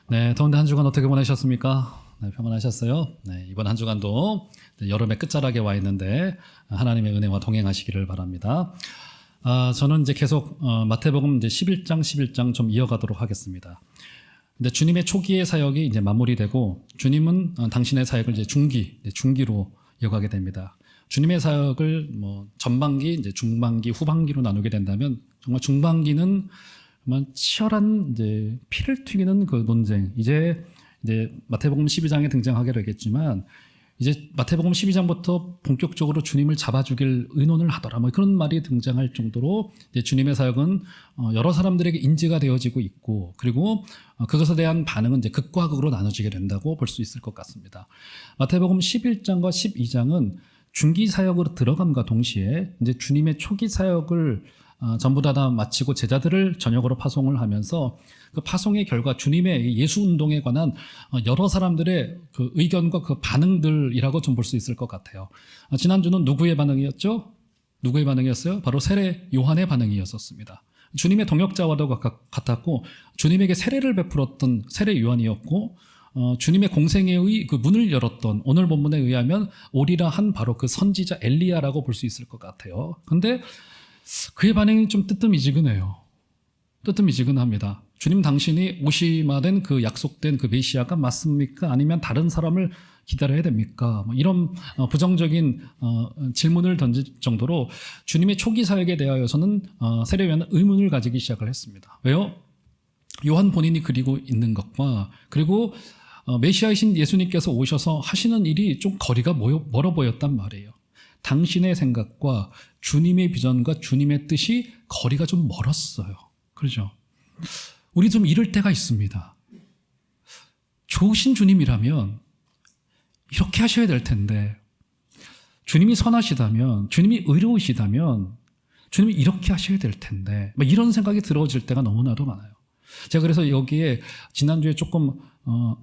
네, 더운데 한 주간 어떻게 보내셨습니까? 네, 평안하셨어요? 네, 이번 한 주간도 여름의 끝자락에 와 있는데 하나님의 은혜와 동행하시기를 바랍니다. 저는 이제 계속 마태복음 이제 11장 좀 이어가도록 하겠습니다. 근데 주님의 초기의 사역이 이제 마무리되고 주님은 당신의 사역을 이제 중기로 이어가게 됩니다. 주님의 사역을 뭐 전반기, 이제 중반기, 후반기로 나누게 된다면 정말 중반기는 정말 치열한 이제 피를 튀기는 그 논쟁. 이제 마태복음 12장에 등장하게 되겠지만 이제 마태복음 12장부터 본격적으로 주님을 잡아주길 의논을 하더라. 뭐 그런 말이 등장할 정도로 이제 주님의 사역은 여러 사람들에게 인지가 되어지고 있고, 그리고 그것에 대한 반응은 이제 극과 극으로 나눠지게 된다고 볼 수 있을 것 같습니다. 마태복음 11장과 12장은 중기 사역으로 들어감과 동시에 이제 주님의 초기 사역을 전부 다 마치고 제자들을 저녁으로 파송을 하면서 그 파송의 결과 주님의 예수 운동에 관한 여러 사람들의 그 의견과 그 반응들이라고 좀 볼 수 있을 것 같아요. 지난주는 누구의 반응이었죠? 누구의 반응이었어요? 바로 세례 요한의 반응이었습니다. 주님의 동역자와도 같았고 주님에게 세례를 베풀었던 세례 요한이었고 주님의 공생애의 그 문을 열었던, 오늘 본문에 의하면 오리라 한 바로 그 선지자 엘리야라고 볼 수 있을 것 같아요. 근데 그의 반응이 좀 뜨뜻미지근해요. 뜨뜻미지근합니다. 주님 당신이 오시마된 그 약속된 그 메시아가 맞습니까? 아니면 다른 사람을 기다려야 됩니까? 뭐 이런 부정적인 질문을 던질 정도로 주님의 초기 사역에 대하여서는 세례 요한은 의문을 가지기 시작을 했습니다. 왜요? 요한 본인이 그리고 있는 것과 그리고 메시아이신 예수님께서 오셔서 하시는 일이 좀 거리가 멀어 보였단 말이에요. 당신의 생각과 주님의 비전과 주님의 뜻이 거리가 좀 멀었어요. 그렇죠? 우리 좀 이럴 때가 있습니다. 좋으신 주님이라면 이렇게 하셔야 될 텐데, 주님이 선하시다면, 주님이 의로우시다면 주님이 이렇게 하셔야 될 텐데, 이런 생각이 들어질 때가 너무나도 많아요. 제가 그래서 여기에 지난주에 조금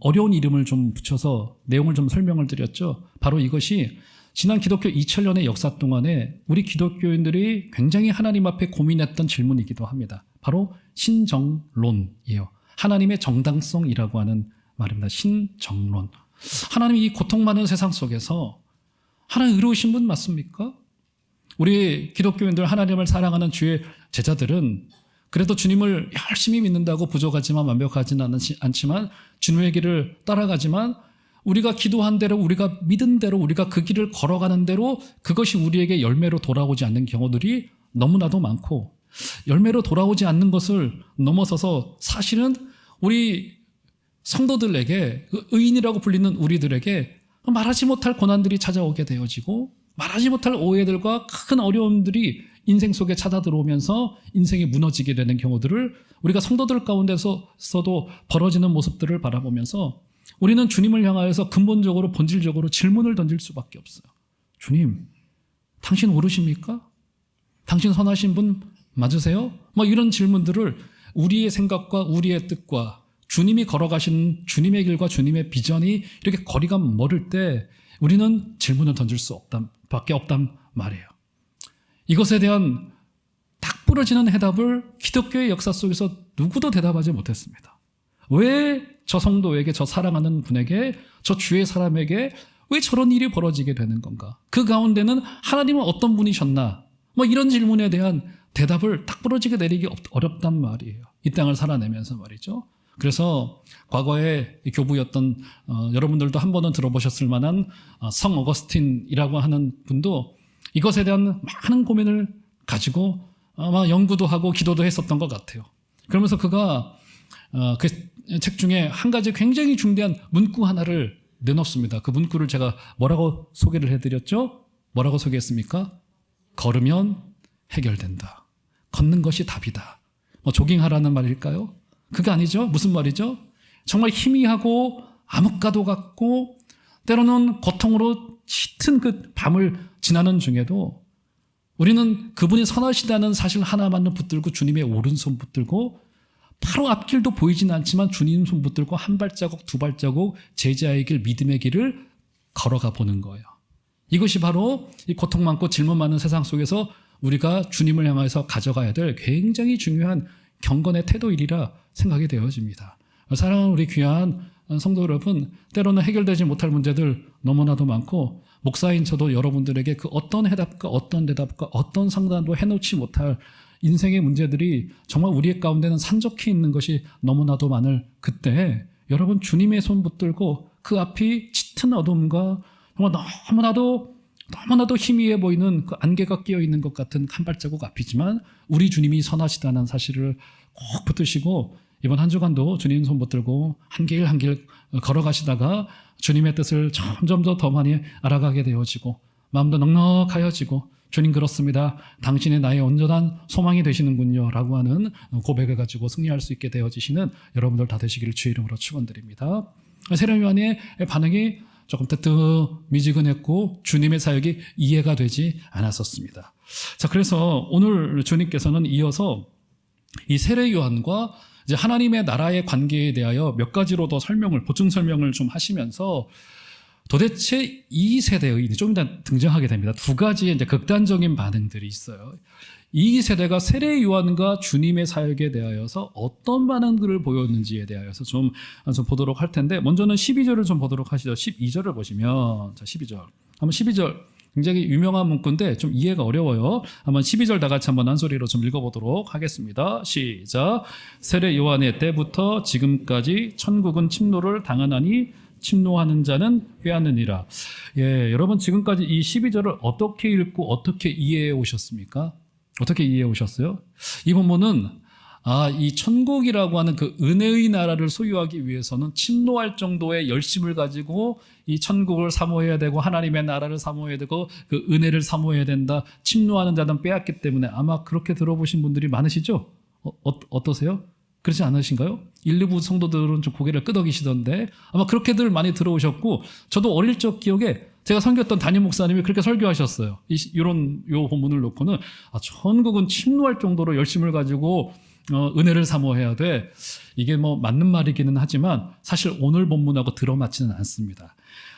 어려운 이름을 좀 붙여서 내용을 좀 설명을 드렸죠. 바로 이것이 지난 기독교 2000년의 역사 동안에 우리 기독교인들이 굉장히 하나님 앞에 고민했던 질문이기도 합니다. 바로 신정론이에요. 하나님의 정당성이라고 하는 말입니다. 신정론. 하나님이 이 고통 많은 세상 속에서 하나님 의로우신 분 맞습니까? 우리 기독교인들, 하나님을 사랑하는 주의 제자들은 그래도 주님을 열심히 믿는다고 부족하지만 완벽하지는 않지만 주님의 길을 따라가지만 우리가 기도한 대로, 우리가 믿은 대로, 우리가 그 길을 걸어가는 대로 그것이 우리에게 열매로 돌아오지 않는 경우들이 너무나도 많고, 열매로 돌아오지 않는 것을 넘어서서 사실은 우리 성도들에게, 의인이라고 불리는 우리들에게 말하지 못할 고난들이 찾아오게 되어지고 말하지 못할 오해들과 큰 어려움들이 인생 속에 찾아 들어오면서 인생이 무너지게 되는 경우들을 우리가 성도들 가운데서도 벌어지는 모습들을 바라보면서 우리는 주님을 향하여서 근본적으로 본질적으로 질문을 던질 수밖에 없어요. 주님, 당신 옳으십니까? 당신 선하신 분 맞으세요? 이런 질문들을 우리의 생각과 우리의 뜻과 주님이 걸어가신 주님의 길과 주님의 비전이 이렇게 거리가 멀을 때 우리는 질문을 던질 수 밖에 없단 말이에요. 이것에 대한 딱 부러지는 해답을 기독교의 역사 속에서 누구도 대답하지 못했습니다. 왜 저 성도에게, 저 사랑하는 분에게, 저 주의 사람에게 왜 저런 일이 벌어지게 되는 건가? 그 가운데는 하나님은 어떤 분이셨나? 이런 질문에 대한 대답을 딱 부러지게 내리기 어렵단 말이에요. 이 땅을 살아내면서 말이죠. 그래서 과거에 교부였던 여러분들도 한 번은 들어보셨을 만한 성 어거스틴이라고 하는 분도 이것에 대한 많은 고민을 가지고 아마 연구도 하고 기도도 했었던 것 같아요. 그러면서 그가 그 책 중에 한 가지 굉장히 중대한 문구 하나를 내놓습니다. 그 문구를 제가 뭐라고 소개를 해드렸죠? 뭐라고 소개했습니까? 걸으면 해결된다. 걷는 것이 답이다. 조깅하라는 말일까요? 그게 아니죠? 무슨 말이죠? 정말 희미하고 암흑가도 같고 때로는 고통으로 짙은 그 밤을 지나는 중에도 우리는 그분이 선하시다는 사실 하나만을 붙들고 주님의 오른손 붙들고 바로 앞길도 보이진 않지만 주님 손 붙들고 한 발자국 두 발자국 제자의 길, 믿음의 길을 걸어가 보는 거예요. 이것이 바로 이 고통 많고 질문 많은 세상 속에서 우리가 주님을 향해서 가져가야 될 굉장히 중요한 경건의 태도이리라 생각이 되어집니다. 사랑하는 우리 귀한 성도 여러분, 때로는 해결되지 못할 문제들 너무나도 많고 목사인 저도 여러분들에게 그 어떤 해답과 어떤 대답과 어떤 상담도 해놓지 못할 인생의 문제들이 정말 우리 가운데는 산적해 있는 것이 너무나도 많을 그때 여러분 주님의 손 붙들고 그 앞이 짙은 어둠과 정말 너무나도 희미해 보이는 그 안개가 끼어 있는 것 같은 한 발자국 앞이지만 우리 주님이 선하시다는 사실을 꼭 붙드시고 이번 한 주간도 주님 손 붙들고 한 길 한 길 걸어가시다가 주님의 뜻을 점점 더 많이 알아가게 되어지고 마음도 넉넉하여지고 주님 그렇습니다. 당신의 나의 온전한 소망이 되시는군요 라고 하는 고백을 가지고 승리할 수 있게 되어지시는 여러분들 다 되시기를 주의 이름으로 축원드립니다. 세례 요한의 반응이 조금 뜨뜻미지근했고 주님의 사역이 이해가 되지 않았었습니다. 자, 그래서 오늘 주님께서는 이어서 이 세례 요한과 이제 하나님의 나라의 관계에 대하여 몇 가지로 더 보충 설명을 좀 하시면서 도대체 이 세대의 좀 이따 등장하게 됩니다. 두 가지의 이제 극단적인 반응들이 있어요. 이 세대가 세례 요한과 주님의 사역에 대하여서 어떤 반응들을 보였는지에 대하여서 좀 보도록 할 텐데 먼저는 12절을 좀 보도록 하시죠. 12절을 보시면 자 12절 한번 12절 굉장히 유명한 문구인데 좀 이해가 어려워요. 한번 12절 다 같이 한번 한 소리로 좀 읽어보도록 하겠습니다. 시작. 세례 요한의 때부터 지금까지 천국은 침노를 당하나니 침노하는 자는 회하느니라. 예, 여러분 지금까지 이 12절을 어떻게 읽고 어떻게 이해해 오셨습니까? 어떻게 이해해 오셨어요? 이 본문은 이 천국이라고 하는 그 은혜의 나라를 소유하기 위해서는 침노할 정도의 열심을 가지고 이 천국을 사모해야 되고 하나님의 나라를 사모해야 되고 그 은혜를 사모해야 된다. 침노하는 자는 빼앗기 때문에 아마 그렇게 들어보신 분들이 많으시죠? 어떠세요? 그렇지 않으신가요? 1, 2부 성도들은 좀 고개를 끄덕이시던데 아마 그렇게들 많이 들어오셨고 저도 어릴 적 기억에 제가 섬겼던 담임 목사님이 그렇게 설교하셨어요. 요 본문을 놓고는 천국은 침노할 정도로 열심을 가지고 은혜를 사모해야 돼. 이게 뭐 맞는 말이기는 하지만 사실 오늘 본문하고 들어맞지는 않습니다.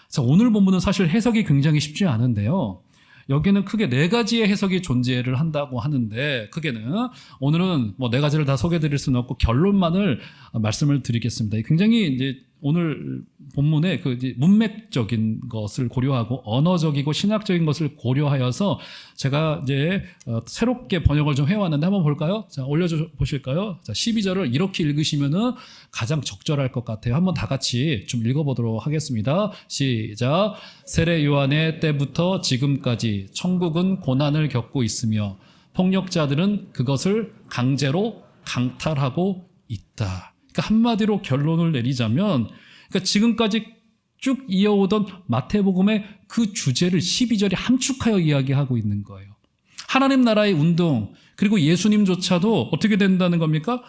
자, 오늘 본문은 사실 해석이 굉장히 쉽지 않은데요. 여기는 크게 네 가지의 해석이 존재를 한다고 하는데 크게는 오늘은 뭐 네 가지를 다 소개해 드릴 수는 없고 결론만을 말씀을 드리겠습니다. 굉장히 이제 오늘 본문의 그 이제 문맥적인 것을 고려하고 언어적이고 신학적인 것을 고려하여서 제가 이제 새롭게 번역을 좀 해왔는데 한번 볼까요? 자, 올려줘 보실까요? 자, 12절을 이렇게 읽으시면은 가장 적절할 것 같아요. 한번 다 같이 좀 읽어보도록 하겠습니다. 시작. 세례 요한의 때부터 지금까지 천국은 고난을 겪고 있으며 폭력자들은 그것을 강제로 강탈하고 있다. 그러니까 한마디로 결론을 내리자면 그러니까 지금까지 쭉 이어오던 마태복음의 그 주제를 12절이 함축하여 이야기하고 있는 거예요. 하나님 나라의 운동 그리고 예수님조차도 어떻게 된다는 겁니까?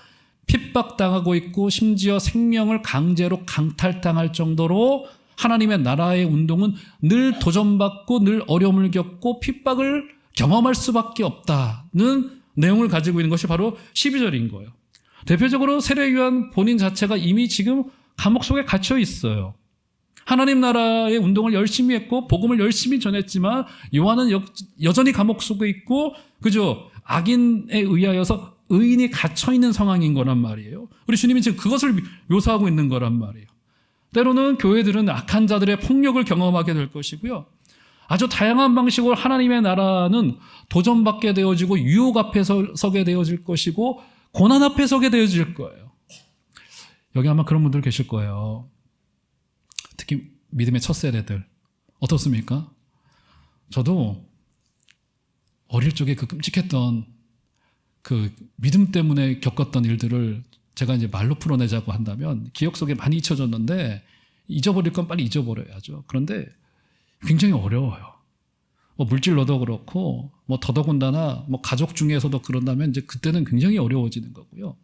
핍박당하고 있고 심지어 생명을 강제로 강탈당할 정도로 하나님의 나라의 운동은 늘 도전받고 늘 어려움을 겪고 핍박을 경험할 수밖에 없다는 내용을 가지고 있는 것이 바로 12절인 거예요. 대표적으로 세례 요한 본인 자체가 이미 지금 감옥 속에 갇혀 있어요. 하나님 나라의 운동을 열심히 했고 복음을 열심히 전했지만 요한은 여전히 감옥 속에 있고 그죠? 악인에 의하여서 의인이 갇혀 있는 상황인 거란 말이에요. 우리 주님이 지금 그것을 묘사하고 있는 거란 말이에요. 때로는 교회들은 악한 자들의 폭력을 경험하게 될 것이고요. 아주 다양한 방식으로 하나님의 나라는 도전받게 되어지고 유혹 앞에 서게 되어질 것이고 고난 앞에 서게 되어질 거예요. 여기 아마 그런 분들 계실 거예요. 특히 믿음의 첫 세대들. 어떻습니까? 저도 어릴 적에 그 끔찍했던 그 믿음 때문에 겪었던 일들을 제가 이제 말로 풀어내자고 한다면 기억 속에 많이 잊혀졌는데 잊어버릴 건 빨리 잊어버려야죠. 그런데 굉장히 어려워요. 뭐 물질로도 그렇고 뭐 더더군다나 뭐 가족 중에서도 그런다면 이제 그때는 굉장히 어려워지는 거고요.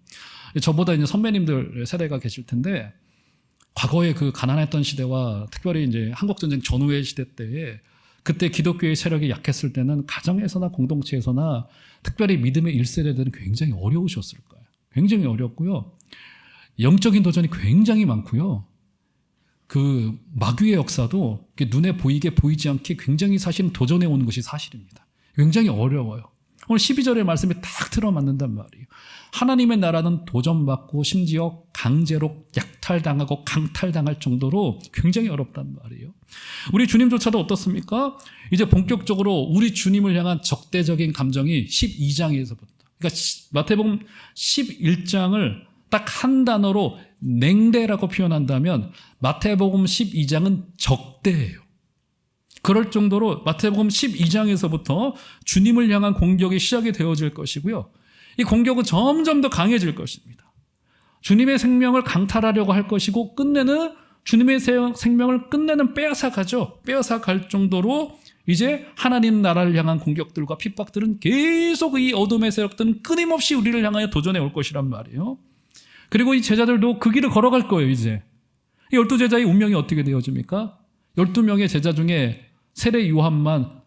저보다 이제 선배님들 세대가 계실 텐데 과거에 그 가난했던 시대와 특별히 이제 한국전쟁 전후의 시대 때에 그때 기독교의 세력이 약했을 때는 가정에서나 공동체에서나 특별히 믿음의 1세대들은 굉장히 어려우셨을 거예요. 굉장히 어렵고요. 영적인 도전이 굉장히 많고요. 그 마귀의 역사도 눈에 보이게 보이지 않게 굉장히 사실은 도전해 오는 것이 사실입니다. 굉장히 어려워요. 오늘 12절의 말씀이 딱 들어맞는단 말이에요. 하나님의 나라는 도전받고 심지어 강제로 약탈당하고 강탈당할 정도로 굉장히 어렵단 말이에요. 우리 주님조차도 어떻습니까? 이제 본격적으로 우리 주님을 향한 적대적인 감정이 12장에서부터, 그러니까 마태복음 11장을 딱 한 단어로 냉대라고 표현한다면 마태복음 12장은 적대예요. 그럴 정도로 마태복음 12장에서부터 주님을 향한 공격이 시작이 되어질 것이고요. 이 공격은 점점 더 강해질 것입니다. 주님의 생명을 강탈하려고 할 것이고 끝내는 주님의 생명을 끝내는 빼앗아가죠. 빼앗아갈 정도로 이제 하나님 나라를 향한 공격들과 핍박들은 계속 이 어둠의 세력들은 끊임없이 우리를 향하여 도전해 올 것이란 말이에요. 그리고 이 제자들도 그 길을 걸어갈 거예요. 이제 12제자의 운명이 어떻게 되어집니까? 12명의 제자 중에 세례 요한만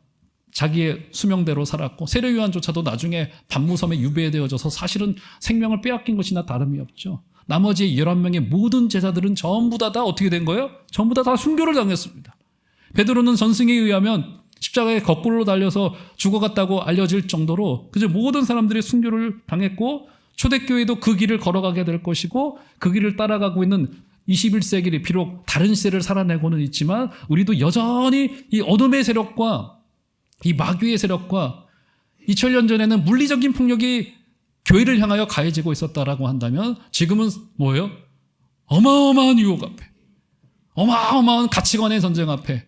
자기의 수명대로 살았고 세례 요한조차도 나중에 반무섬에 유배되어져서 사실은 생명을 빼앗긴 것이나 다름이 없죠. 나머지 11명의 모든 제자들은 전부 다 어떻게 된 거예요? 전부 다 순교를 당했습니다. 베드로는 전승에 의하면 십자가에 거꾸로 달려서 죽어갔다고 알려질 정도로 그저 모든 사람들이 순교를 당했고 초대교회도 그 길을 걸어가게 될 것이고 그 길을 따라가고 있는 21세기를 비록 다른 시대를 살아내고는 있지만 우리도 여전히 이 어둠의 세력과 이 마귀의 세력과 2000년 전에는 물리적인 폭력이 교회를 향하여 가해지고 있었다라고 한다면 지금은 뭐예요? 어마어마한 유혹 앞에, 어마어마한 가치관의 전쟁 앞에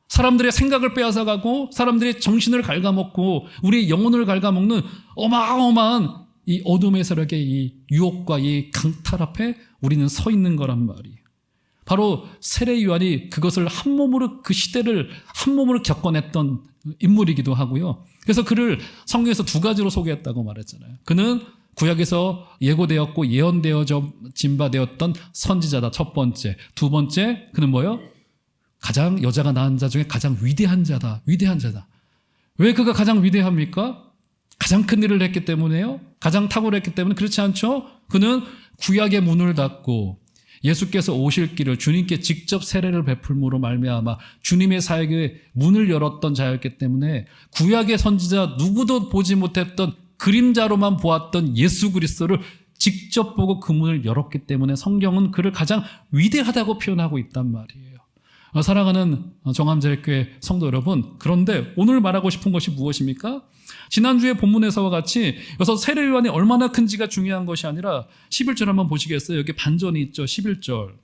사람들의 생각을 빼앗아가고 사람들의 정신을 갉아먹고 우리의 영혼을 갉아먹는 어마어마한 이 어둠의 세력의 이 유혹과 이 강탈 앞에 우리는 서 있는 거란 말이에요. 바로 세례 요한이 그것을 한 몸으로 그 시대를 한 몸으로 겪어냈던 인물이기도 하고요. 그래서 그를 성경에서 두 가지로 소개했다고 말했잖아요. 그는 구약에서 예고되었고 예언되어진 바 되었던 선지자다. 첫 번째. 두 번째, 그는 뭐예요? 가장 여자가 낳은 자 중에 가장 위대한 자다. 위대한 자다. 왜 그가 가장 위대합니까? 가장 큰 일을 했기 때문에요? 가장 탁월했기 때문에? 그렇지 않죠? 그는 구약의 문을 닫고 예수께서 오실 길을 주님께 직접 세례를 베풀므로 말미암아 주님의 사역의 문을 열었던 자였기 때문에 구약의 선지자 누구도 보지 못했던 그림자로만 보았던 예수 그리스도를 직접 보고 그 문을 열었기 때문에 성경은 그를 가장 위대하다고 표현하고 있단 말이에요. 사랑하는 정암제일교회 성도 여러분, 그런데 오늘 말하고 싶은 것이 무엇입니까? 지난주에 본문에서와 같이 여기서 세례 요한이 얼마나 큰지가 중요한 것이 아니라 11절 한번 보시겠어요? 여기 반전이 있죠. 11절.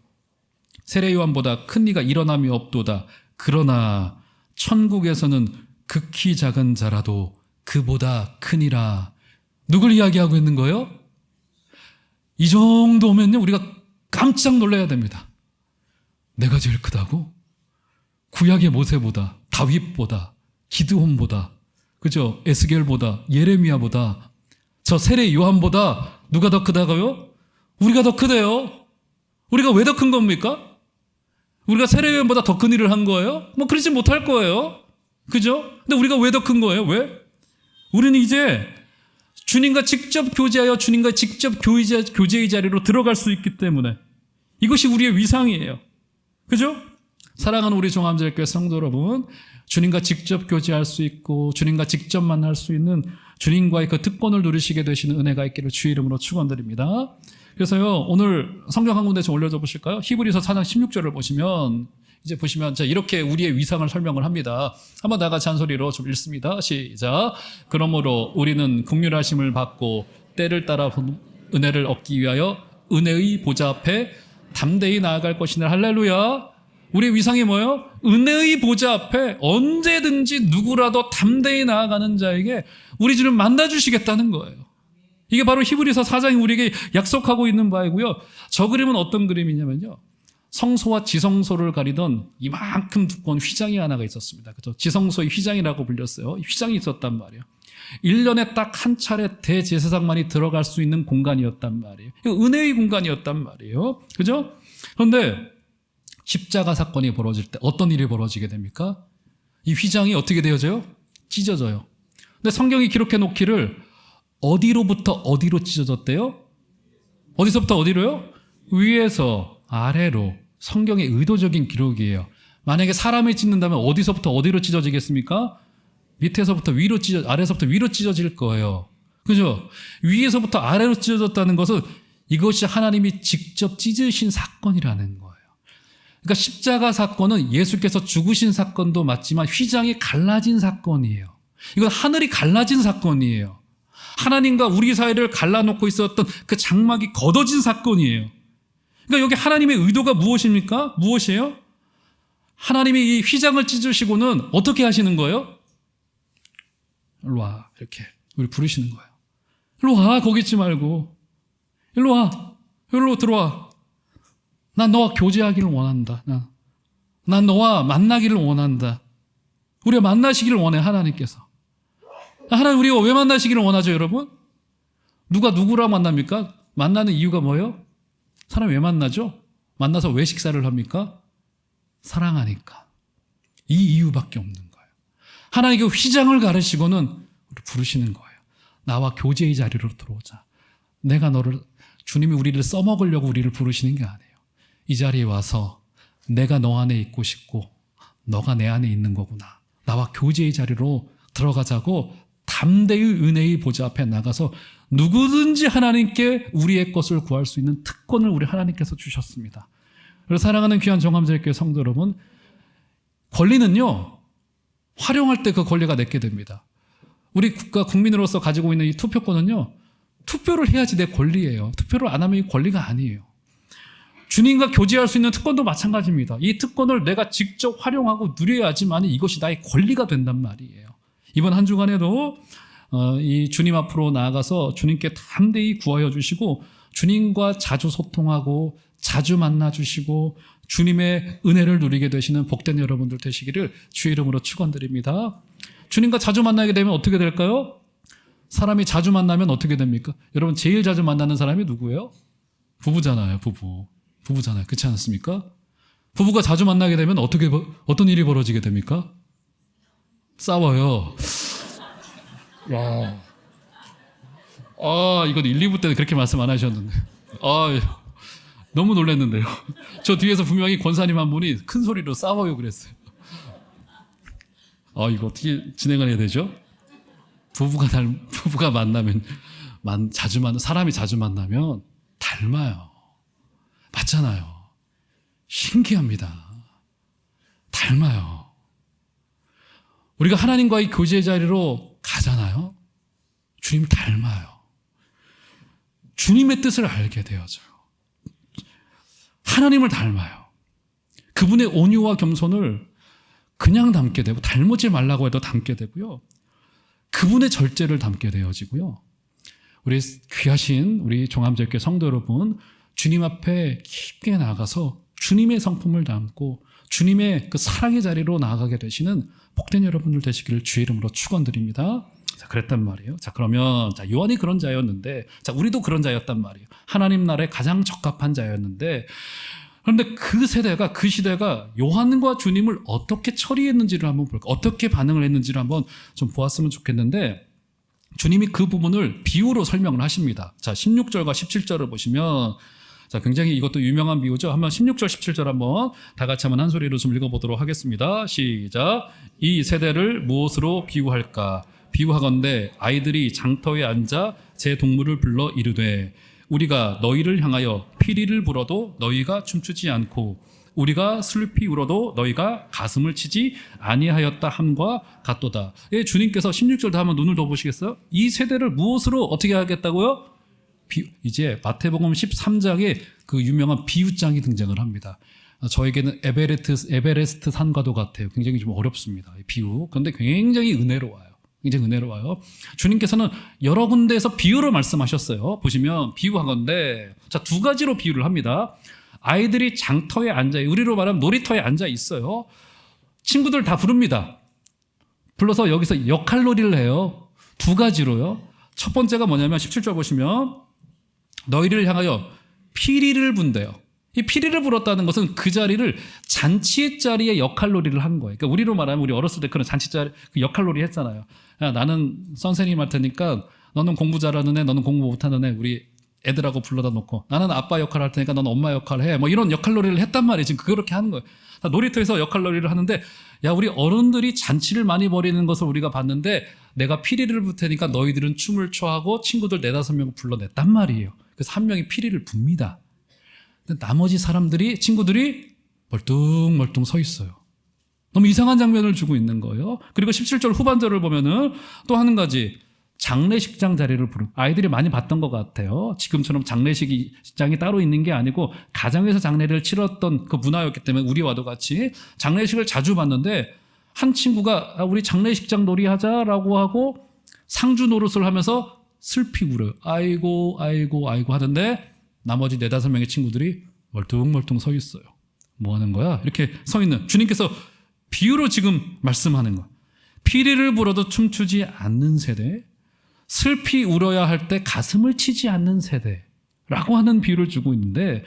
세례 요한보다 큰 이가 일어남이 없도다. 그러나 천국에서는 극히 작은 자라도 그보다 크니라. 누굴 이야기하고 있는 거예요? 이 정도면요 우리가 깜짝 놀라야 됩니다. 내가 제일 크다고? 구약의 모세보다, 다윗보다, 기드온보다, 그죠? 에스겔보다, 예레미야보다, 저 세례 요한보다 누가 더 크다고요? 우리가 더 크대요. 우리가 왜 더 큰 겁니까? 우리가 세례 요한보다 더 큰 일을 한 거예요? 뭐 그러지 못할 거예요. 그죠? 근데 우리가 왜 더 큰 거예요? 왜? 우리는 이제 주님과 직접 교제하여 주님과 직접 교제의 자리로 들어갈 수 있기 때문에 이것이 우리의 위상이에요. 그죠? 사랑하는 우리 종암제일교회 성도 여러분, 주님과 직접 교제할 수 있고 주님과 직접 만날 수 있는 주님과의 그 특권을 누리시게 되시는 은혜가 있기를 주의 이름으로 축원드립니다. 그래서요 오늘 성경 한 군데 좀 올려줘 보실까요? 히브리서 4장 16절을 보시면 이제 보시면 자 이렇게 우리의 위상을 설명을 합니다. 한번 다 같이 한 소리로 좀 읽습니다. 시작. 그러므로 우리는 긍휼하심을 받고 때를 따라 은혜를 얻기 위하여 은혜의 보좌 앞에 담대히 나아갈 것이니 할렐루야. 우리의 위상이 뭐예요? 은혜의 보좌 앞에 언제든지 누구라도 담대히 나아가는 자에게 우리 주님 만나주시겠다는 거예요. 이게 바로 히브리서 4장이 우리에게 약속하고 있는 바이고요. 저 그림은 어떤 그림이냐면요. 성소와 지성소를 가리던 이만큼 두꺼운 휘장이 하나가 있었습니다. 그죠? 지성소의 휘장이라고 불렸어요. 휘장이 있었단 말이에요. 1년에 딱 한 차례 대제사장만이 들어갈 수 있는 공간이었단 말이에요. 은혜의 공간이었단 말이에요. 그죠? 그런데 십자가 사건이 벌어질 때 어떤 일이 벌어지게 됩니까? 이 휘장이 어떻게 되어져요? 찢어져요. 근데 성경이 기록해 놓기를 어디로부터 어디로 찢어졌대요? 어디서부터 어디로요? 위에서 아래로. 성경의 의도적인 기록이에요. 만약에 사람이 찢는다면 어디서부터 어디로 찢어지겠습니까? 밑에서부터 위로 아래서부터 위로 찢어질 거예요. 그죠? 위에서부터 아래로 찢어졌다는 것은 이것이 하나님이 직접 찢으신 사건이라는 거예요. 그러니까 십자가 사건은 예수께서 죽으신 사건도 맞지만 휘장이 갈라진 사건이에요. 이건 하늘이 갈라진 사건이에요. 하나님과 우리 사이를 갈라놓고 있었던 그 장막이 걷어진 사건이에요. 그러니까 여기 하나님의 의도가 무엇입니까? 무엇이에요? 하나님이 이 휘장을 찢으시고는 어떻게 하시는 거예요? 일로 와, 이렇게 우리 부르시는 거예요. 일로 와, 거기 있지 말고 일로 와, 일로 들어와. 난 너와 교제하기를 원한다. 난 너와 만나기를 원한다. 우리가 만나시기를 원해, 하나님께서. 하나님, 우리가 왜 만나시기를 원하죠, 여러분? 누가 누구랑 만납니까? 만나는 이유가 뭐예요? 사람이 왜 만나죠? 만나서 왜 식사를 합니까? 사랑하니까. 이 이유밖에 없는 거예요. 하나님께 휘장을 가르시고는 부르시는 거예요. 나와 교제의 자리로 들어오자. 주님이 우리를 써먹으려고 우리를 부르시는 게 아니에요. 이 자리에 와서 내가 너 안에 있고 싶고 너가 내 안에 있는 거구나. 나와 교제의 자리로 들어가자고 담대히 은혜의 보좌 앞에 나가서 누구든지 하나님께 우리의 것을 구할 수 있는 특권을 우리 하나님께서 주셨습니다. 그래서 사랑하는 귀한 정함제일교회 성도 여러분, 권리는요, 활용할 때 그 권리가 내게 됩니다. 우리 국가 국민으로서 가지고 있는 이 투표권은요, 투표를 해야지 내 권리예요. 투표를 안 하면 이 권리가 아니에요. 주님과 교제할 수 있는 특권도 마찬가지입니다. 이 특권을 내가 직접 활용하고 누려야지만 이것이 나의 권리가 된단 말이에요. 이번 한 주간에도 이 주님 앞으로 나아가서 주님께 담대히 구하여 주시고 주님과 자주 소통하고 자주 만나 주시고 주님의 은혜를 누리게 되시는 복된 여러분들 되시기를 주의 이름으로 축원드립니다. 주님과 자주 만나게 되면 어떻게 될까요? 사람이 자주 만나면 어떻게 됩니까? 여러분 제일 자주 만나는 사람이 누구예요? 부부잖아요. 부부잖아요. 그렇지 않습니까? 부부가 자주 만나게 되면 어떤 일이 벌어지게 됩니까? 싸워요. 와. 이건 1, 2부 때는 그렇게 말씀 안 하셨는데. 너무 놀랐는데요. 저 뒤에서 분명히 권사님 한 분이 큰 소리로 싸워요 그랬어요. 이거 어떻게 진행을 해야 되죠? 부부가 만나면, 사람이 자주 만나면 닮아요. 맞잖아요. 신기합니다. 닮아요. 우리가 하나님과의 교제 자리로 가잖아요. 주님 닮아요. 주님의 뜻을 알게 되어져요. 하나님을 닮아요. 그분의 온유와 겸손을 그냥 담게 되고 닮지 말라고 해도 담게 되고요. 그분의 절제를 담게 되어지고요. 우리 귀하신 우리 종암제일교회 성도 여러분, 주님 앞에 깊게 나가서 주님의 성품을 담고 주님의 그 사랑의 자리로 나아가게 되시는 복된 여러분들 되시기를 주의 이름으로 축원드립니다. 자, 그랬단 말이에요. 자, 그러면 요한이 그런 자였는데, 우리도 그런 자였단 말이에요. 하나님 나라에 가장 적합한 자였는데, 그런데 그 시대가 요한과 주님을 어떻게 처리했는지를 한번 볼까? 어떻게 반응을 했는지를 한번 좀 보았으면 좋겠는데, 주님이 그 부분을 비유로 설명을 하십니다. 자, 16절과 17절을 보시면, 자, 굉장히 이것도 유명한 비유죠. 한번 16절, 17절 한번 다 같이 한번 한 소리로 좀 읽어보도록 하겠습니다. 시작. 이 세대를 무엇으로 비유할까? 비유하건대 아이들이 장터에 앉아 제 동물을 불러 이르되 우리가 너희를 향하여 피리를 불어도 너희가 춤추지 않고 우리가 슬피 울어도 너희가 가슴을 치지 아니하였다 함과 같도다. 예, 주님께서 16절도 한번 눈을 더 보시겠어요? 이 세대를 무엇으로 어떻게 하겠다고요? 이제 마태복음 13장에 그 유명한 비유장이 등장을 합니다. 저에게는 에베레스트 산과도 같아요. 굉장히 좀 어렵습니다. 비유. 그런데 굉장히 은혜로워요. 주님께서는 여러 군데에서 비유로 말씀하셨어요. 보시면 비유하건대, 자, 두 가지로 비유를 합니다. 아이들이 장터에 우리로 말하면 놀이터에 앉아 있어요. 친구들 다 부릅니다. 불러서 여기서 역할놀이를 해요. 두 가지로요. 첫 번째가 뭐냐면 17절 보시면 너희를 향하여 피리를 분대요. 이 피리를 불었다는 것은 그 자리를 잔치의 자리에 역할놀이를 한 거예요. 그러니까 우리로 말하면 우리 어렸을 때 그런 잔치 자리 그 역할놀이 했잖아요. 야, 나는 선생님 할 테니까 너는 공부 잘하는 애, 너는 공부 못하는 애, 우리 애들하고 불러다 놓고 나는 아빠 역할을 할 테니까 넌 엄마 역할을 해. 뭐 이런 역할놀이를 했단 말이에요. 지금 그렇게 하는 거예요. 놀이터에서 역할놀이를 하는데 야 우리 어른들이 잔치를 많이 벌이는 것을 우리가 봤는데 내가 피리를 불 테니까 너희들은 춤을 춰하고 친구들 4-5명 불러냈단 말이에요. 그래서 한 명이 피리를 붑니다. 근데 나머지 사람들이 친구들이 멀뚱멀뚱 서 있어요. 너무 이상한 장면을 주고 있는 거예요. 그리고 17절 후반절을 보면은 또 한 가지 장례식장 자리를 부르고 아이들이 많이 봤던 것 같아요. 지금처럼 장례식장이 따로 있는 게 아니고 가정에서 장례를 치렀던 그 문화였기 때문에 우리와도 같이 장례식을 자주 봤는데 한 친구가 우리 장례식장 놀이하자라고 하고 상주 노릇을 하면서 슬피 울어요. 아이고 아이고 아이고 하던데 나머지 4-5명의 친구들이 멀뚱멀뚱 서 있어요. 뭐 하는 거야? 이렇게 서 있는 주님께서 비유로 지금 말씀하는 거예요. 피리를 불어도 춤추지 않는 세대, 슬피 울어야 할 때 가슴을 치지 않는 세대라고 하는 비유를 주고 있는데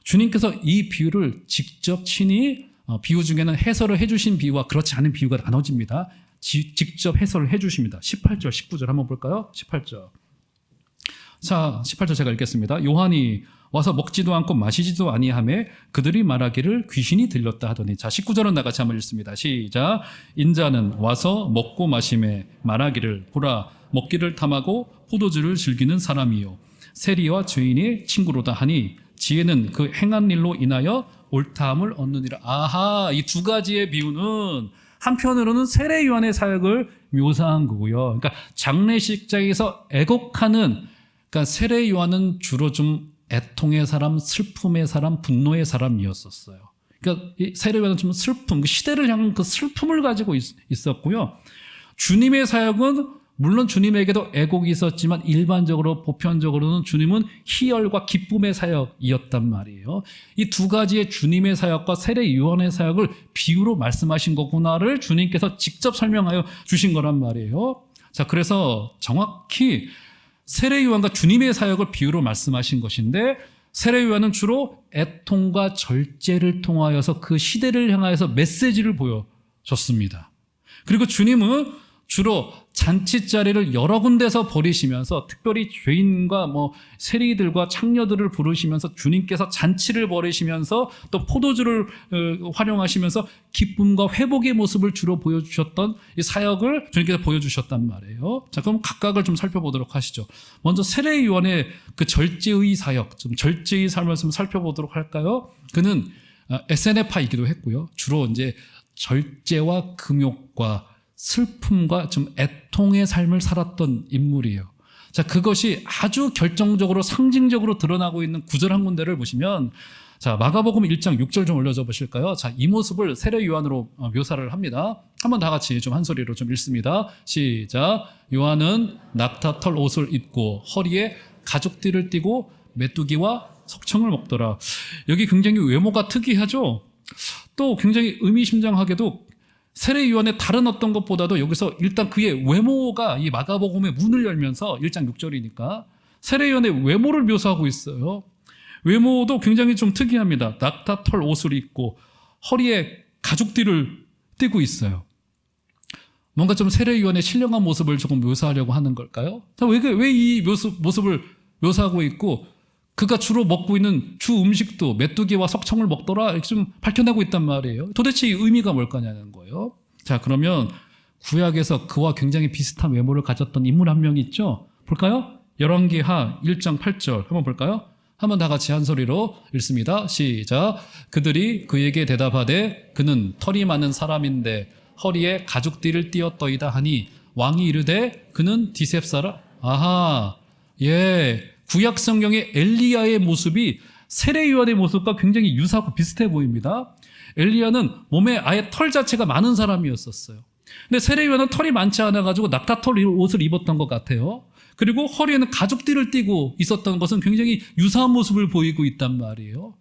주님께서 이 비유를 직접 친히 비유 중에는 해설을 해주신 비유와 그렇지 않은 비유가 나눠집니다. 직접 해설을 해주십니다. 18절, 19절 한번 볼까요? 18절. 자, 18절 제가 읽겠습니다. 요한이 와서 먹지도 않고 마시지도 아니하며 그들이 말하기를 귀신이 들렸다 하더니 자 19절은 나같이 한번 읽습니다. 시작. 인자는 와서 먹고 마시며 말하기를 보라 먹기를 탐하고 포도주를 즐기는 사람이요 세리와 죄인의 친구로다 하니 지혜는 그 행한 일로 인하여 옳다함을 얻느니라. 아하, 이 두 가지의 비유는 한편으로는 세례 요한의 사역을 묘사한 거고요. 그러니까 장례식장에서 애곡하는 그러니까 세례 요한은 주로 좀 애통의 사람, 슬픔의 사람, 분노의 사람이었었어요. 그러니까 이 세례 요한은 좀 슬픔, 시대를 향한 그 슬픔을 가지고 있었고요. 주님의 사역은 물론 주님에게도 애곡이 있었지만 일반적으로 보편적으로는 주님은 희열과 기쁨의 사역이었단 말이에요. 이 두 가지의 주님의 사역과 세례 요한의 사역을 비유로 말씀하신 거구나를 주님께서 직접 설명하여 주신 거란 말이에요. 자, 그래서 정확히 세례 요한과 주님의 사역을 비유로 말씀하신 것인데 세례 요한은 주로 애통과 절제를 통하여서 그 시대를 향하여서 메시지를 보여줬습니다. 그리고 주님은 주로 잔치자리를 여러 군데서 벌이시면서 특별히 죄인과 세리들과 창녀들을 부르시면서 주님께서 잔치를 벌이시면서 또 포도주를 활용하시면서 기쁨과 회복의 모습을 주로 보여주셨던 이 사역을 주님께서 보여주셨단 말이에요. 자, 그럼 각각을 좀 살펴보도록 하시죠. 먼저 세례 요한의 그 절제의 사역, 좀 절제의 삶을 좀 살펴보도록 할까요? 그는 SNF파이기도 했고요. 주로 이제 절제와 금욕과 슬픔과 좀 애통의 삶을 살았던 인물이에요. 자, 그것이 아주 결정적으로 상징적으로 드러나고 있는 구절 한 군데를 보시면 자, 마가복음 1장 6절 좀 올려줘 보실까요? 자, 이 모습을 세례 요한으로 묘사를 합니다. 한번 다 같이 좀 한 소리로 좀 읽습니다. 시작. 요한은 낙타털 옷을 입고 허리에 가죽띠를 띠고 메뚜기와 석청을 먹더라. 여기 굉장히 외모가 특이하죠? 또 굉장히 의미심장하게도 세례 요한의 다른 어떤 것보다도 여기서 일단 그의 외모가 이 마가복음의 문을 열면서 1장 6절이니까 세례 요한의 외모를 묘사하고 있어요. 외모도 굉장히 좀 특이합니다. 낙타털 옷을 입고 허리에 가죽띠를 띠고 있어요. 뭔가 좀 세례 요한의 신령한 모습을 조금 묘사하려고 하는 걸까요? 왜 이 모습을 묘사하고 있고 그가 주로 먹고 있는 주 음식도 메뚜기와 석청을 먹더라 이렇게 좀 밝혀내고 있단 말이에요. 도대체 이 의미가 뭘까냐는 거예요. 자, 그러면 구약에서 그와 굉장히 비슷한 외모를 가졌던 인물 한 명이 있죠. 볼까요? 열왕기하 1장 8절 한번 볼까요? 한번 다 같이 한 소리로 읽습니다. 시작. 그들이 그에게 대답하되 그는 털이 많은 사람인데 허리에 가죽띠를 띠었더이다 하니 왕이 이르되 그는 디셉사라. 아하, 예. 구약 성경의 엘리야의 모습이 세례 요한의 모습과 굉장히 유사하고 비슷해 보입니다. 엘리야는 몸에 아예 털 자체가 많은 사람이었었어요. 근데 세례 요한은 털이 많지 않아가지고 낙타털 옷을 입었던 것 같아요. 그리고 허리에는 가죽띠를 띠고 있었던 것은 굉장히 유사한 모습을 보이고 있단 말이에요.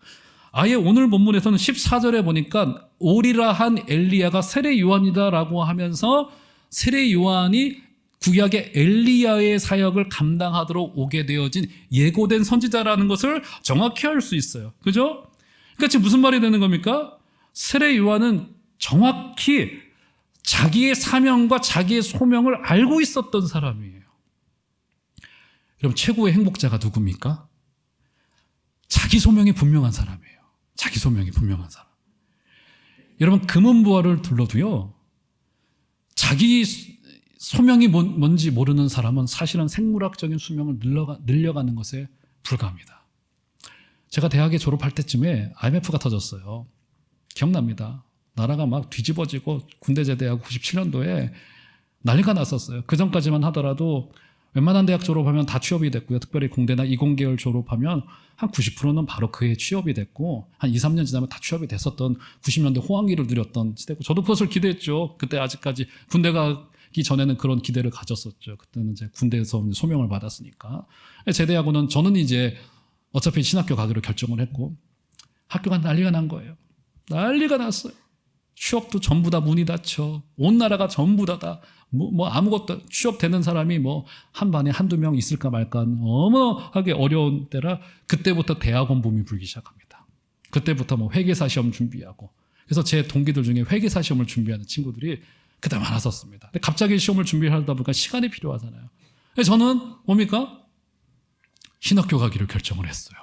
아예 오늘 본문에서는 14절에 보니까 오리라 한 엘리야가 세례 요한이다라고 하면서 세례 요한이 구약의 엘리야의 사역을 감당하도록 오게 되어진 예고된 선지자라는 것을 정확히 알 수 있어요. 그죠? 그러니까 지금 무슨 말이 되는 겁니까? 세례 요한은 정확히 자기의 사명과 자기의 소명을 알고 있었던 사람이에요. 여러분 최고의 행복자가 누굽니까? 자기 소명이 분명한 사람이에요. 자기 소명이 분명한 사람. 여러분 금은부화를 둘러도요. 자기 소명이 뭔지 모르는 사람은 사실은 생물학적인 수명을 늘려가는 것에 불과합니다. 제가 대학에 졸업할 때쯤에 IMF가 터졌어요. 기억납니다. 나라가 막 뒤집어지고 군대 제대하고 97년도에 난리가 났었어요. 그 전까지만 하더라도 웬만한 대학 졸업하면 다 취업이 됐고요. 특별히 공대나 이공계열 졸업하면 한 90%는 바로 그해 취업이 됐고 한 2, 3년 지나면 다 취업이 됐었던 90년대 호황기를 누렸던 시대고 저도 그것을 기대했죠. 그때 아직까지 군대 가기 전에는 그런 기대를 가졌었죠. 그때는 이제 군대에서 소명을 받았으니까. 제대하고는 저는 이제 어차피 신학교 가기로 결정을 했고 학교가 난리가 난 거예요. 난리가 났어요. 취업도 전부 다 문이 닫혀. 온 나라가 전부 다 아무것도 취업되는 사람이 한 반에 한두 명 있을까 말까 어마어마하게 어려운 때라 그때부터 대학원 붐이 불기 시작합니다. 그때부터 회계사 시험 준비하고 그래서 제 동기들 중에 회계사 시험을 준비하는 친구들이 그때 많았었습니다. 근데 갑자기 시험을 준비하다 보니까 시간이 필요하잖아요. 그래서 저는 뭡니까? 신학교 가기로 결정을 했어요.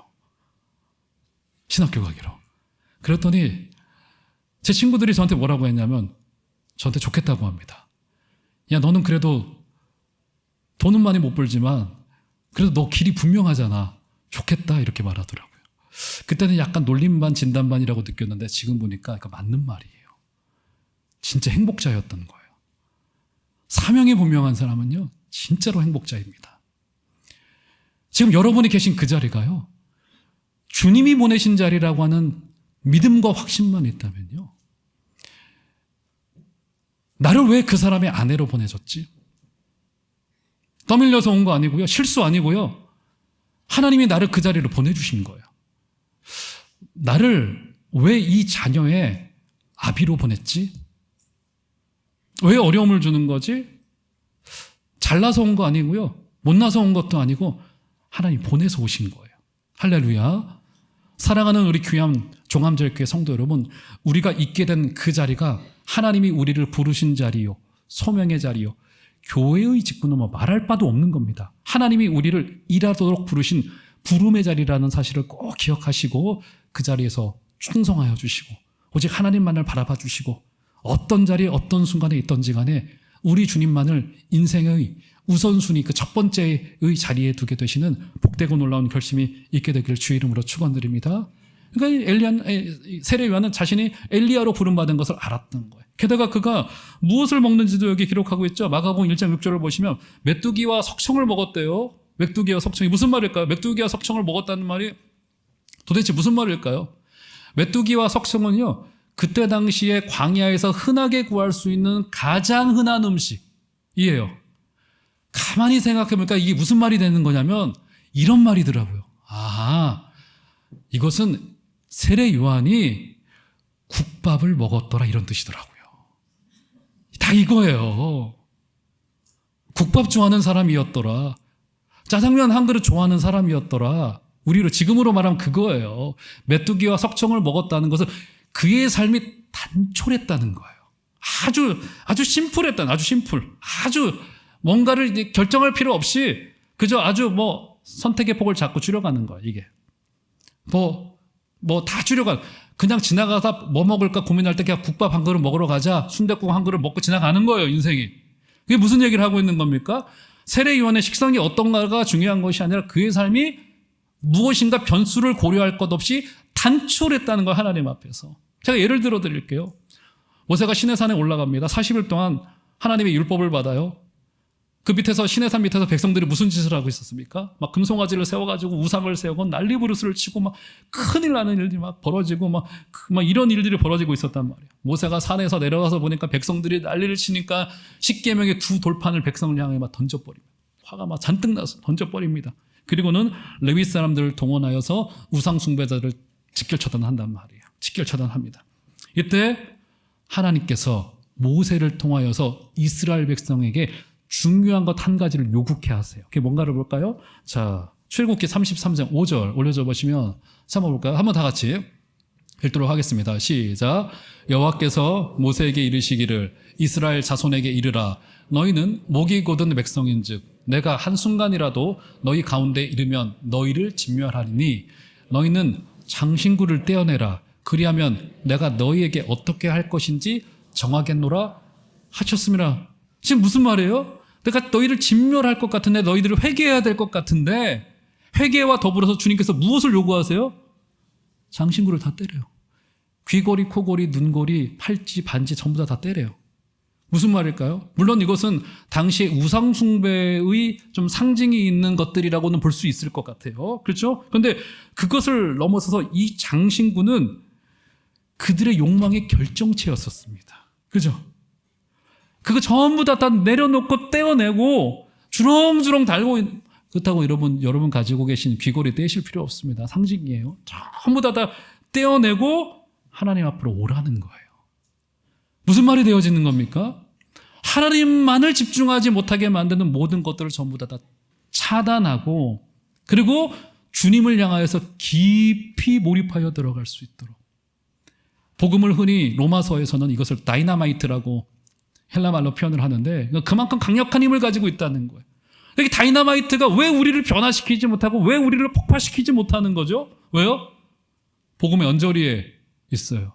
신학교 가기로. 그랬더니 제 친구들이 저한테 뭐라고 했냐면 저한테 좋겠다고 합니다. 야 너는 그래도 돈은 많이 못 벌지만 그래도 너 길이 분명하잖아. 좋겠다 이렇게 말하더라고요. 그때는 약간 놀림반 진단반이라고 느꼈는데 지금 보니까 맞는 말이에요. 진짜 행복자였던 거예요. 사명이 분명한 사람은요 진짜로 행복자입니다. 지금 여러분이 계신 그 자리가요 주님이 보내신 자리라고 하는 믿음과 확신만 있다면요 나를 왜 그 사람의 아내로 보내줬지? 떠밀려서 온 거 아니고요. 실수 아니고요. 하나님이 나를 그 자리로 보내주신 거예요. 나를 왜 이 자녀의 아비로 보냈지? 왜 어려움을 주는 거지? 잘나서 온 거 아니고요. 못나서 온 것도 아니고 하나님 보내서 오신 거예요. 할렐루야. 사랑하는 우리 귀한 종암절교회 성도 여러분, 우리가 있게 된 그 자리가 하나님이 우리를 부르신 자리요, 소명의 자리요, 교회의 직분은 말할 바도 없는 겁니다. 하나님이 우리를 일하도록 부르신 부름의 자리라는 사실을 꼭 기억하시고 그 자리에서 충성하여 주시고 오직 하나님만을 바라봐 주시고 어떤 자리에 어떤 순간에 있던지 간에 우리 주님만을 인생의 우선순위 그 첫 번째의 자리에 두게 되시는 복되고 놀라운 결심이 있게 되기를 주의 이름으로 축원드립니다. 그러니까 세례 요한은 자신이 엘리야로 부름받은 것을 알았던 거예요. 게다가 그가 무엇을 먹는지도 여기 기록하고 있죠. 마가복음 1장 6절을 보시면 메뚜기와 석청을 먹었대요. 메뚜기와 석청이 무슨 말일까요? 메뚜기와 석청을 먹었다는 말이 도대체 무슨 말일까요? 메뚜기와 석청은요 그때 당시에 광야에서 흔하게 구할 수 있는 가장 흔한 음식이에요. 가만히 생각해보니까 이게 무슨 말이 되는 거냐면 이런 말이더라고요. 아, 이것은 세례 요한이 국밥을 먹었더라 이런 뜻이더라고요. 다 이거예요. 국밥 좋아하는 사람이었더라. 짜장면 한 그릇 좋아하는 사람이었더라. 우리로 지금으로 말하면 그거예요. 메뚜기와 석청을 먹었다는 것은 그의 삶이 단촐했다는 거예요. 아주 심플했다는, 아주 심플. 아주 뭔가를 결정할 필요 없이 그저 아주 선택의 폭을 자꾸 줄여가는 거예요, 이게. 다 줄여가. 그냥 지나가다 뭐 먹을까 고민할 때 그냥 국밥 한 그릇 먹으러 가자. 순댓국 한 그릇 먹고 지나가는 거예요, 인생이. 그게 무슨 얘기를 하고 있는 겁니까? 세례 요한의 식성이 어떤가가 중요한 것이 아니라 그의 삶이 무엇인가 변수를 고려할 것 없이 단촐했다는 거예요, 하나님 앞에서. 제가 예를 들어 드릴게요. 모세가 시내산에 올라갑니다. 40일 동안 하나님의 율법을 받아요. 그 밑에서 시내산 밑에서 백성들이 무슨 짓을 하고 있었습니까? 막 금송아지를 세워가지고 우상을 세우고 난리부르스를 치고 막 큰일 나는 일들이 막 벌어지고 막 이런 일들이 벌어지고 있었단 말이에요. 모세가 산에서 내려가서 보니까 백성들이 난리를 치니까 십계명의 두 돌판을 백성을 향해 막 던져버립니다. 화가 막 잔뜩 나서 던져버립니다. 그리고는 레위 사람들을 동원하여서 우상 숭배자를 직결처단한단 말이에요. 직결처단합니다. 이때 하나님께서 모세를 통하여서 이스라엘 백성에게 중요한 것 한 가지를 요구케 하세요. 그게 뭔가를 볼까요? 자, 출애굽기 33장 5절 올려줘 보시면 한번 볼까요? 한번 다 같이 읽도록 하겠습니다. 시작. 여호와께서 모세에게 이르시기를 이스라엘 자손에게 이르라. 너희는 목이 곧은 백성인즉 내가 한순간이라도 너희 가운데 이르면 너희를 진멸하리니 너희는 장신구를 떼어내라. 그리하면 내가 너희에게 어떻게 할 것인지 정하겠노라 하셨습니다. 지금 무슨 말이에요? 내가 너희를 진멸할 것 같은데, 너희들을 회개해야 될 것 같은데, 회개와 더불어서 주님께서 무엇을 요구하세요? 장신구를 다 때려요. 귀걸이, 코걸이, 눈걸이, 팔찌, 반지 전부 다 때려요. 무슨 말일까요? 물론 이것은 당시의 우상숭배의 좀 상징이 있는 것들이라고는 볼 수 있을 것 같아요. 그렇죠? 그런데 그것을 넘어서서 이 장신구는 그들의 욕망의 결정체였었습니다. 그죠? 그거 전부 다 내려놓고 떼어내고 주렁주렁 달고, 그렇다고 여러분 가지고 계신 귀걸이 떼실 필요 없습니다. 상징이에요. 전부 다 떼어내고 하나님 앞으로 오라는 거예요. 무슨 말이 되어지는 겁니까? 하나님만을 집중하지 못하게 만드는 모든 것들을 전부 다 차단하고, 그리고 주님을 향하여서 깊이 몰입하여 들어갈 수 있도록. 복음을 흔히 로마서에서는 이것을 다이나마이트라고 헬라말로 표현을 하는데, 그만큼 강력한 힘을 가지고 있다는 거예요. 여기 다이나마이트가 왜 우리를 변화시키지 못하고 왜 우리를 폭파시키지 못하는 거죠? 왜요? 복음의 언저리에 있어요.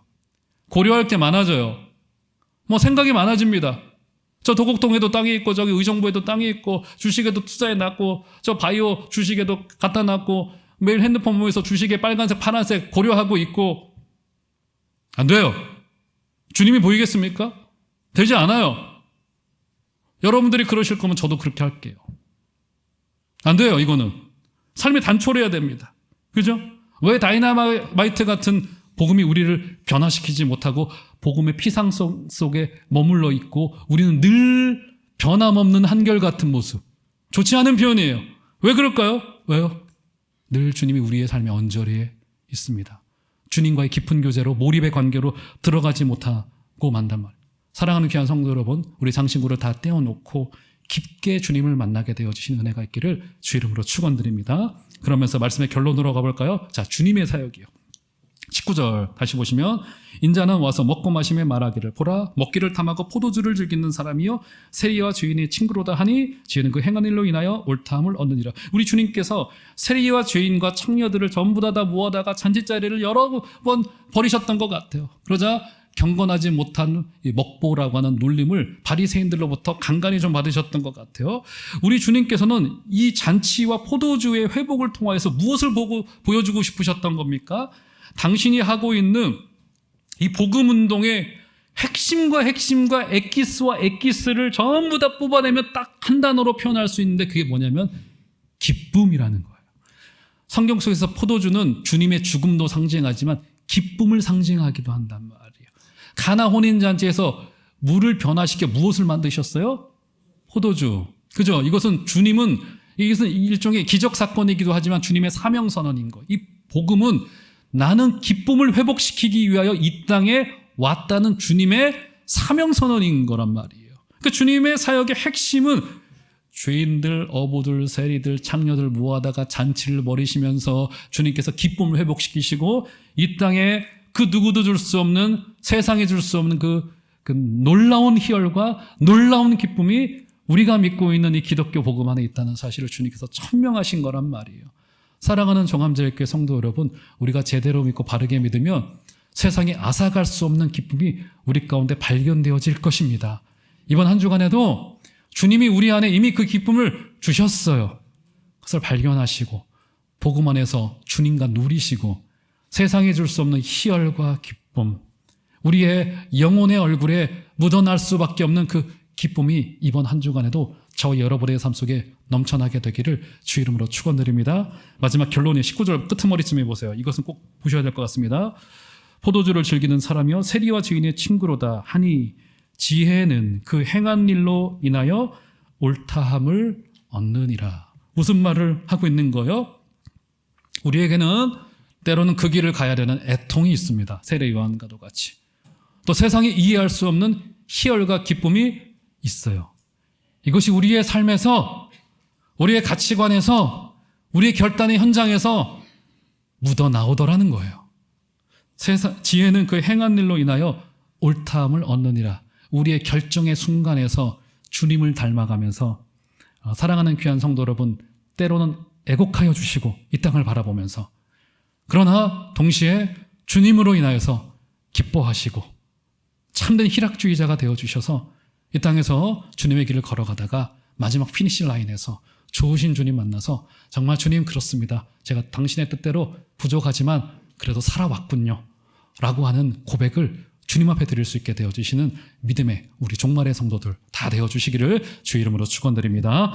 고려할 게 많아져요. 생각이 많아집니다. 저 도곡동에도 땅이 있고, 저기 의정부에도 땅이 있고, 주식에도 투자해 놨고, 저 바이오 주식에도 갖다 놨고, 매일 핸드폰 보면서 주식에 빨간색, 파란색 고려하고 있고. 안 돼요. 주님이 보이겠습니까? 되지 않아요. 여러분들이 그러실 거면 저도 그렇게 할게요. 안 돼요, 이거는. 삶이 단촐해야 됩니다. 그죠? 왜 다이나마이트 같은 복음이 우리를 변화시키지 못하고 복음의 피상성 속에 머물러 있고 우리는 늘 변함없는 한결같은 모습. 좋지 않은 표현이에요. 왜 그럴까요? 왜요? 늘 주님이 우리의 삶의 언저리에 있습니다. 주님과의 깊은 교제로 몰입의 관계로 들어가지 못하고 만단 말이에요. 사랑하는 귀한 성도 여러분, 우리 장신구를 다 떼어놓고 깊게 주님을 만나게 되어주신 은혜가 있기를 주 이름으로 축원드립니다. 그러면서 말씀의 결론으로 가볼까요? 자, 주님의 사역이요. 19절 다시 보시면, 인자는 와서 먹고 마시며 말하기를, 보라, 먹기를 탐하고 포도주를 즐기는 사람이요 세리와 죄인의 친구로다 하니 죄는 그 행한 일로 인하여 옳다함을 얻느니라. 우리 주님께서 세리와 죄인과 창녀들을 전부 다 모아다가 잔치자리를 여러 번 버리셨던 것 같아요. 그러자 경건하지 못한 먹보라고 하는 놀림을 바리새인들로부터 간간히 좀 받으셨던 것 같아요. 우리 주님께서는 이 잔치와 포도주의 회복을 통하여서 무엇을 보여주고 싶으셨던 겁니까? 당신이 하고 있는 이 복음 운동의 핵심과 엑기스와 엑기스를 전부 다 뽑아내면 딱 한 단어로 표현할 수 있는데, 그게 뭐냐면 기쁨이라는 거예요. 성경 속에서 포도주는 주님의 죽음도 상징하지만 기쁨을 상징하기도 한단 말이에요. 가나 혼인잔치에서 물을 변화시켜 무엇을 만드셨어요? 포도주. 그죠? 이것은 일종의 기적 사건이기도 하지만 주님의 사명 선언인 거예요. 이 복음은 나는 기쁨을 회복시키기 위하여 이 땅에 왔다는 주님의 사명 선언인 거란 말이에요. 그러니까 주님의 사역의 핵심은 죄인들, 어부들, 세리들, 창녀들 모아다가 잔치를 벌이시면서 주님께서 기쁨을 회복시키시고 이 땅에 그 누구도 줄 수 없는, 세상에 줄 수 없는 그 놀라운 희열과 놀라운 기쁨이 우리가 믿고 있는 이 기독교 복음 안에 있다는 사실을 주님께서 천명하신 거란 말이에요. 사랑하는 정함제일교회 성도 여러분, 우리가 제대로 믿고 바르게 믿으면 세상에 앗아갈 수 없는 기쁨이 우리 가운데 발견되어질 것입니다. 이번 한 주간에도 주님이 우리 안에 이미 그 기쁨을 주셨어요. 그것을 발견하시고 복음 안에서 주님과 누리시고 세상에 줄 수 없는 희열과 기쁨, 우리의 영혼의 얼굴에 묻어날 수밖에 없는 그 기쁨이 이번 한 주간에도 저와 여러분의 삶 속에 넘쳐나게 되기를 주 이름으로 축원드립니다. 마지막 결론이 19절 끄트머리쯤에 보세요. 이것은 꼭 보셔야 될 것 같습니다. 포도주를 즐기는 사람이요 세리와 죄인의 친구로다 하니 지혜는 그 행한 일로 인하여 옳다함을 얻느니라. 무슨 말을 하고 있는 거예요? 우리에게는 때로는 그 길을 가야 되는 애통이 있습니다. 세례 요한과도 같이. 또 세상이 이해할 수 없는 희열과 기쁨이 있어요. 이것이 우리의 삶에서, 우리의 가치관에서, 우리의 결단의 현장에서 묻어나오더라는 거예요. 지혜는 그 행한 일로 인하여 옳다함을 얻느니라. 우리의 결정의 순간에서 주님을 닮아가면서 사랑하는 귀한 성도 여러분, 때로는 애곡하여 주시고 이 땅을 바라보면서, 그러나 동시에 주님으로 인하여서 기뻐하시고 참된 희락주의자가 되어주셔서 이 땅에서 주님의 길을 걸어가다가 마지막 피니시 라인에서 좋으신 주님 만나서 정말 주님 그렇습니다. 제가 당신의 뜻대로 부족하지만 그래도 살아왔군요. 라고 하는 고백을 주님 앞에 드릴 수 있게 되어주시는 믿음의 우리 종말의 성도들 다 되어주시기를 주의 이름으로 축원드립니다.